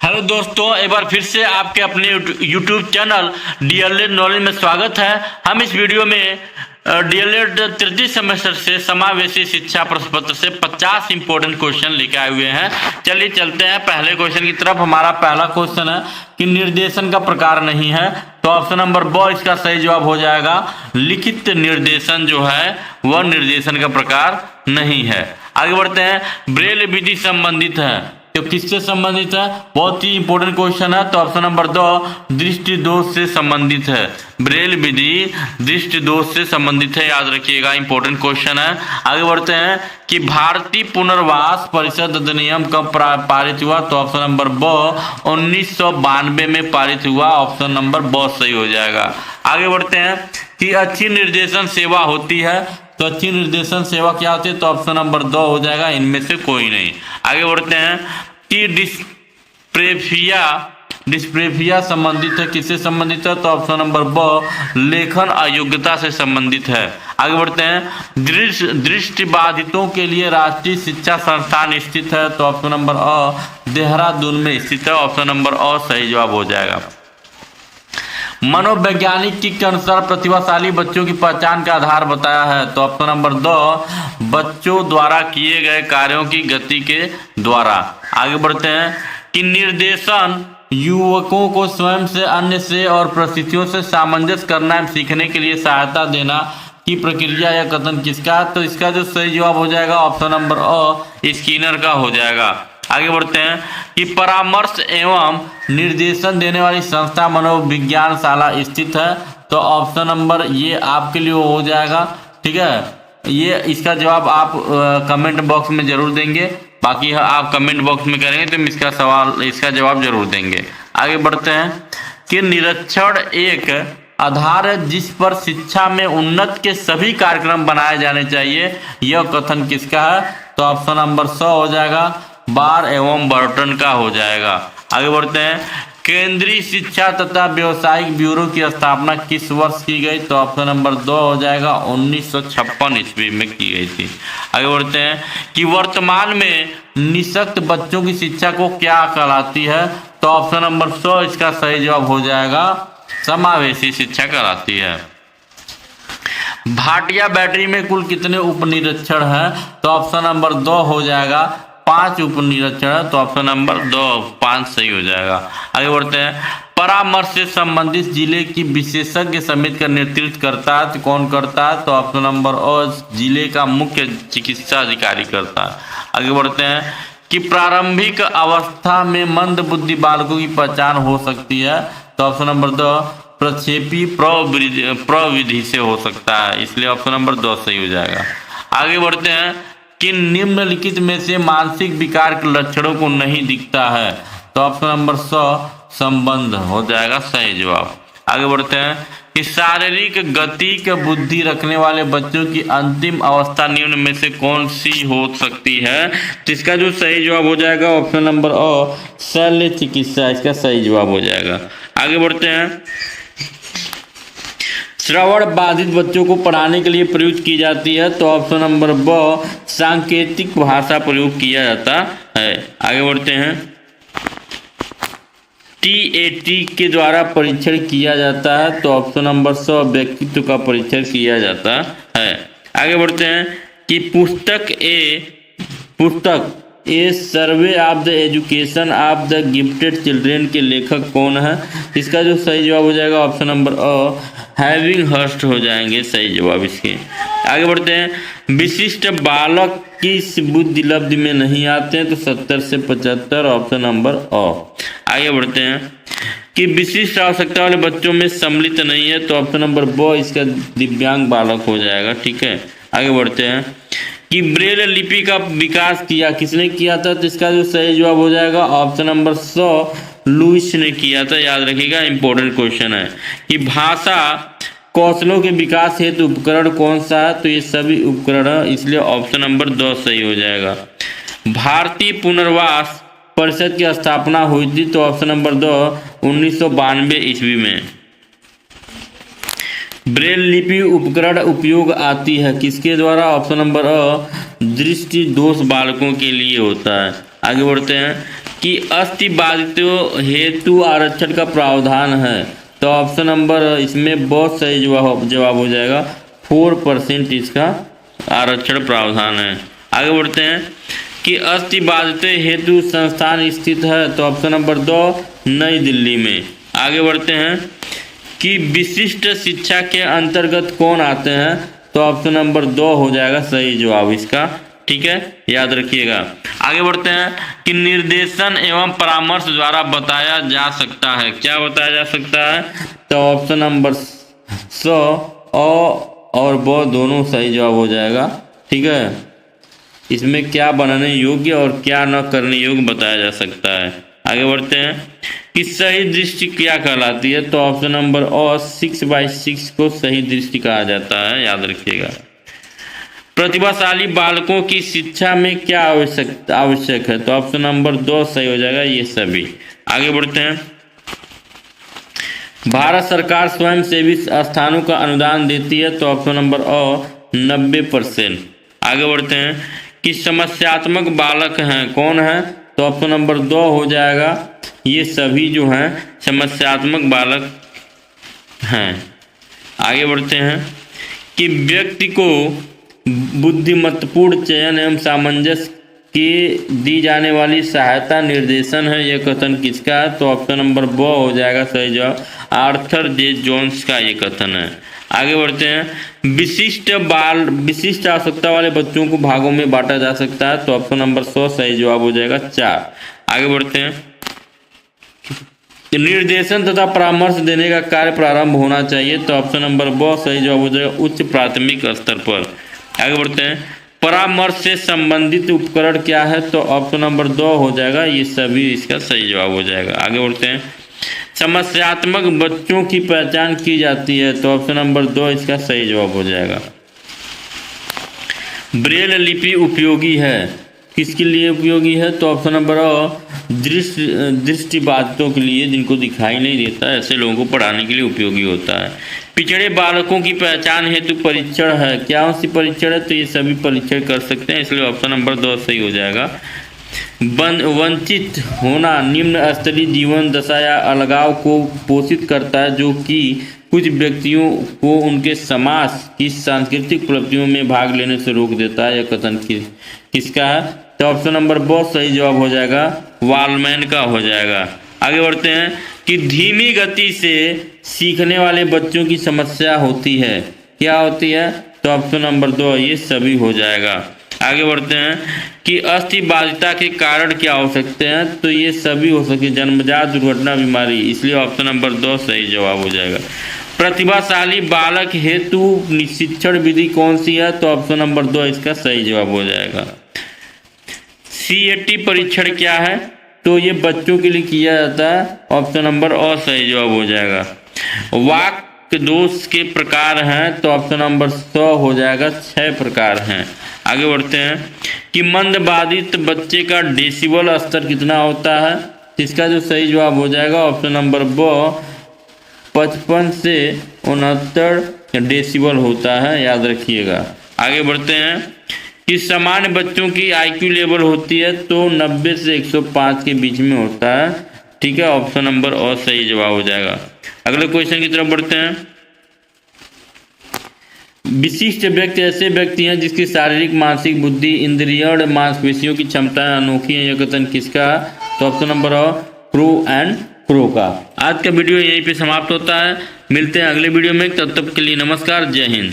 Hello दोस्तों, एक बार फिर से आपके अपने YouTube चैनल डीएलएड नॉलेज में स्वागत है। हम इस वीडियो में डीएलएड तृतीय सेमेस्टर से समावेशी शिक्षा प्रश्न पत्र से 50 इंपॉर्टेंट क्वेश्चन लेके आए हुए हैं। चलिए चलते हैं पहले क्वेश्चन की तरफ। हमारा पहला क्वेश्चन है कि निर्देशन का प्रकार नहीं है, तो ऑप्शन नंबर ब इसका सही जवाब हो जाएगा। लिखित निर्देशन जो है वह निर्देशन का प्रकार नहीं है। आगे बढ़ते हैं। ब्रेल विधि संबंधित है, तो किससे संबंधित है? बहुत ही इंपॉर्टेंट क्वेश्चन है। तो ऑप्शन नंबर 2 दृष्टि दोष से संबंधित है। ब्रेल विधि दृष्टि दोष से संबंधित है, याद रखिएगा, इंपॉर्टेंट क्वेश्चन है। आगे बढ़ते हैं कि भारतीय पुनर्वास परिषद अधिनियम कब पारित हुआ? तो ऑप्शन नंबर ब 1992 में पारित हुआ। ऑप्शन नंबर ब सही हो जाएगा। आगे बढ़ते हैं कि अच्छी निर्देशन सेवा होती है, तो अच्छी निर्देशन सेवा क्या होती है? तो ऑप्शन नंबर 2 हो जाएगा, इनमें से कोई नहीं। आगे बढ़ते हैं कि डिस्प्रेफिया संबंधित है, किससे संबंधित है? तो ऑप्शन नंबर ब लेखन अयोग्यता से संबंधित है। आगे बढ़ते हैं दृष्टिबाधितों के लिए राष्ट्रीय शिक्षा संस्थान स्थित है, तो ऑप्शन नंबर अ देहरादून में स्थित है। ऑप्शन नंबर अ सही जवाब हो जाएगा। मनोवैज्ञानिक के अनुसार प्रतिभाशाली बच्चों की पहचान का आधार बताया है, तो ऑप्शन नंबर 2 बच्चों द्वारा किए गए कार्यों की गति के द्वारा। आगे बढ़ते हैं कि निर्देशन युवकों को स्वयं से, अन्य से और परिस्थितियों से सामंजस्य करना एवं सीखने के लिए सहायता देना की प्रक्रिया या कथन किसका? तो इसका जो सही जवाब हो जाएगा ऑप्शन नंबर अ स्किनर का हो जाएगा। आगे बढ़ते हैं कि परामर्श एवं निर्देशन देने वाली संस्था मनोविज्ञानशाला स्थित है, तो ऑप्शन नंबर ये आपके लिए हो जाएगा। ठीक है, ये इसका जवाब आप कमेंट बॉक्स में जरूर देंगे। बाकी आप कमेंट बॉक्स में करेंगे तो हम इसका जवाब जरूर देंगे। आगे बढ़ते हैं कि निरीक्षण एक आधार है जिस पर शिक्षा में उन्नत के सभी कार्यक्रम बनाए जाने चाहिए, यह कथन किसका है? तो ऑप्शन नंबर 100 हो जाएगा, बार एवं बर्टन का हो जाएगा। आगे बढ़ते हैं केंद्रीय शिक्षा तथा व्यवसायिक ब्यूरो की स्थापना किस वर्ष की गई? तो ऑप्शन नंबर 2 हो जाएगा, 1956 ईस्वी में की गई थी। आगे बढ़ते हैं कि वर्तमान में निःशक्त बच्चों की शिक्षा को क्या कहलाती है? तो ऑप्शन नंबर 100 इसका सही जवाब हो जाएगा, समावेशी शिक्षा कहलाती है। भाटिया बैटरी में कुल कितने उपनिरीक्षण हैं? तो ऑप्शन नंबर 2 हो जाएगा, 5 उपनिरीक्षण है, तो ऑप्शन नंबर 2 5 सही हो जाएगा। आगे बढ़ते हैं परामर्श से संबंधित जिले की विशेषज्ञ समिति का नेतृत्व करता है, तो कौन करता है? तो ऑप्शन नंबर अ जिले का मुख्य चिकित्सा अधिकारी करता है। आगे बढ़ते हैं कि प्रारंभिक अवस्था में मंद बुद्धि बालकों की पहचान हो सकती है, तो ऑप्शन नंबर 2 प्रक्षेपी प्रविधि से हो सकता है, इसलिए ऑप्शन नंबर 2 सही हो जाएगा। आगे बढ़ते हैं कि निम्नलिखित में से मानसिक विकार के लक्षणों को नहीं दिखता है, तो ऑप्शन नंबर 100 संबंध हो जाएगा सही जवाब। आगे बढ़ते हैं कि शारीरिक गति के बुद्धि रखने वाले बच्चों की अंतिम अवस्था निम्न में से कौन सी हो सकती है? तो इसका जो सही जवाब हो जाएगा ऑप्शन नंबर अ शल्य चिकित्सा, इसका सही जवाब हो जाएगा। आगे बढ़ते हैं श्रवण बाधित बच्चों को पढ़ाने के लिए प्रयुक्त की जाती है, तो ऑप्शन नंबर ब सांकेतिक भाषा प्रयोग किया जाता है। आगे बढ़ते हैं टीएटी के द्वारा परीक्षण किया जाता है, तो ऑप्शन नंबर 100 व्यक्तित्व का परीक्षण किया जाता है। आगे बढ़ते हैं कि पुस्तक a survey of the education of the gifted children के लेखक कौन है? इसका जो सही जवाब हो जाएगा ऑप्शन नंबर अ हैविंग हर्स्ट हो जाएंगे सही जवाब इसके। आगे बढ़ते हैं विशिष्ट बालक किस बुद्धि लब्धि में नहीं आते हैं, तो 70 से 75 ऑप्शन नंबर अ। आगे बढ़ते हैं कि विशिष्ट आवश्यकता वाले बच्चों में सम्मिलित नहीं है, तो ऑप्शन नंबर ब इसका दिव्यांग बालक हो जाएगा। ठीक है, आगे बढ़ते हैं कि ब्रेल लिपि का विकास किया किसने किया था? तो इसका जो सही जवाब हो जाएगा ऑप्शन नंबर 100 लुईस ने किया था, याद रखिएगा, इंपॉर्टेंट क्वेश्चन है। कि भाषा कौशलों के विकास हेतु उपकरण कौन सा है? तो ये सभी उपकरण है, इसलिए ऑप्शन नंबर 2 सही हो जाएगा। भारतीय पुनर्वास परिषद की स्थापना हुई थी, तो ऑप्शन नंबर 2 1992 ईस्वी में। ब्रेल लिपि उपकरण उपयोग आती है किसके द्वारा? ऑप्शन नंबर अ दृष्टि दोष बालकों के लिए होता है। आगे बढ़ते हैं कि अस्थि बाधितों हेतु आरक्षण का प्रावधान है, तो ऑप्शन नंबर इसमें बहुत सही जवाब हो जाएगा। 4% इसका आरक्षण प्रावधान है। आगे बढ़ते हैं कि अस्थि बाधितों हेतु संस्थान स्थित है, तो ऑप्शन नंबर 2 नई दिल्ली में। आगे बढ़ते हैं कि विशिष्ट शिक्षा के अंतर्गत कौन आते हैं, तो ऑप्शन नंबर 2 हो जाएगा सही जवाब इसका। ठीक है, याद रखिएगा। आगे बढ़ते हैं कि निर्देशन एवं परामर्श द्वारा बताया जा सकता है, क्या बताया जा सकता है, तो ऑप्शन नंबर 100 और वो दोनों सही जवाब हो जाएगा। ठीक है, इसमें क्या बनाने योग्य और क्या न करने योग्य बताया जा सकता है। आगे बढ़ते हैं कि सही दृष्टि क्या कहलाती है, तो ऑप्शन नंबर 6/6 को सही दृष्टि कहा जाता है, याद रखिएगा। प्रतिभाशाली बालकों की शिक्षा में क्या आवश्यक है, तो ऑप्शन नंबर 2 सही हो जाएगा ये सभी। आगे बढ़ते हैं, भारत सरकार स्वयंसेवी संस्थानों का अनुदान देती है, तो ऑप्शन नंबर 90%। आगे बढ़ते हैं कि समस्यात्मक बालक हैं, कौन है, तो ऑप्शन नंबर 2 हो जाएगा ये सभी जो हैं समस्यात्मक बालक हैं। आगे बढ़ते हैं कि व्यक्ति को बुद्धिमत्तापूर्ण चयन एवं सामंजस्य की दी जाने वाली सहायता निर्देशन है, यह कथन किसका है, तो ऑप्शन नंबर 2 हो जाएगा सही जवाब। आर्थर जे जोन्स का ये कथन है। आगे बढ़ते हैं विशिष्ट आवश्यकता वाले बच्चों को भागों में बांटा जा सकता है, तो ऑप्शन नंबर 100 सही जवाब हो जाएगा 4। आगे बढ़ते हैं, निर्देशन तथा परामर्श देने का कार्य प्रारंभ होना चाहिए, तो ऑप्शन नंबर 2 सही जवाब हो जाएगा उच्च प्राथमिक स्तर पर। आगे बढ़ते हैं, परामर्श से संबंधित उपकरण क्या है, तो ऑप्शन नंबर 2 हो जाएगा ये सभी इसका सही जवाब हो जाएगा। आगे बढ़ते हैं, समस्यात्मक बच्चों की पहचान की जाती है, तो ऑप्शन नंबर 2 इसका सही जवाब हो जाएगा। ब्रेल लिपि उपयोगी है, किसके लिए उपयोगी है, तो ऑप्शन नंबर दृष्टिबाधितों के लिए, जिनको दिखाई नहीं देता, ऐसे लोगों को पढ़ाने के लिए उपयोगी होता है। पिछड़े बालकों की पहचान हेतु परीक्षण है, क्या सी परीक्षण है, तो ये सभी परीक्षण कर सकते हैं, इसलिए ऑप्शन नंबर 2 सही हो जाएगा। वंचित होना निम्न स्तरीय जीवन दशा या अलगाव को पोषित करता है, जो कि कुछ व्यक्तियों को उनके समाज की सांस्कृतिक उपलब्धियों में भाग लेने से रोक देता है, यह कथन किसका है, तो ऑप्शन नंबर 2 सही जवाब हो जाएगा वालमैन का हो जाएगा। आगे बढ़ते हैं कि धीमी गति से सीखने वाले बच्चों की समस्या होती है, क्या होती है, तो ऑप्शन नंबर 2 ये सभी हो जाएगा। आगे बढ़ते हैं कि अस्थि बाधिता के कारण क्या हो सकते हैं, तो ये सभी हो सकते हैं जन्मजात दुर्घटना बीमारी, इसलिए ऑप्शन नंबर 2 सही जवाब हो जाएगा। प्रतिभाशाली बालक हेतु शिक्षण विधि कौन सी है, तो ऑप्शन नंबर 2 इसका सही जवाब हो जाएगा। CAT परीक्षण क्या है, तो ये बच्चों के लिए किया जाता है, ऑप्शन नंबर सही जवाब हो जाएगा। वाक्य दोष के प्रकार हैं, तो ऑप्शन नंबर 100 हो जाएगा 6 प्रकार हैं। आगे बढ़ते हैं कि मंदबाधित बच्चे का डेसिबल स्तर कितना होता है, इसका जो सही जवाब हो जाएगा ऑप्शन नंबर 2 55 से 69 डेसिबल होता है, याद रखिएगा। आगे बढ़ते हैं कि सामान्य बच्चों की IQ लेवल होती है, तो 90 से 105 के बीच में होता है। ठीक है, ऑप्शन नंबर सही जवाब हो जाएगा। अगले क्वेश्चन की तरफ बढ़ते हैं। विशिष्ट व्यक्ति ऐसे व्यक्ति हैं जिसकी शारीरिक, मानसिक, बुद्धि, इंद्रिय, मांसपेशियों की क्षमताएं अनोखी हैं, यह कथन किसका है, तो ऑप्शन नंबर क्रो का। आज का वीडियो यहीं पे समाप्त होता है, मिलते हैं अगले वीडियो में, तब तक के लिए नमस्कार, जय हिंद।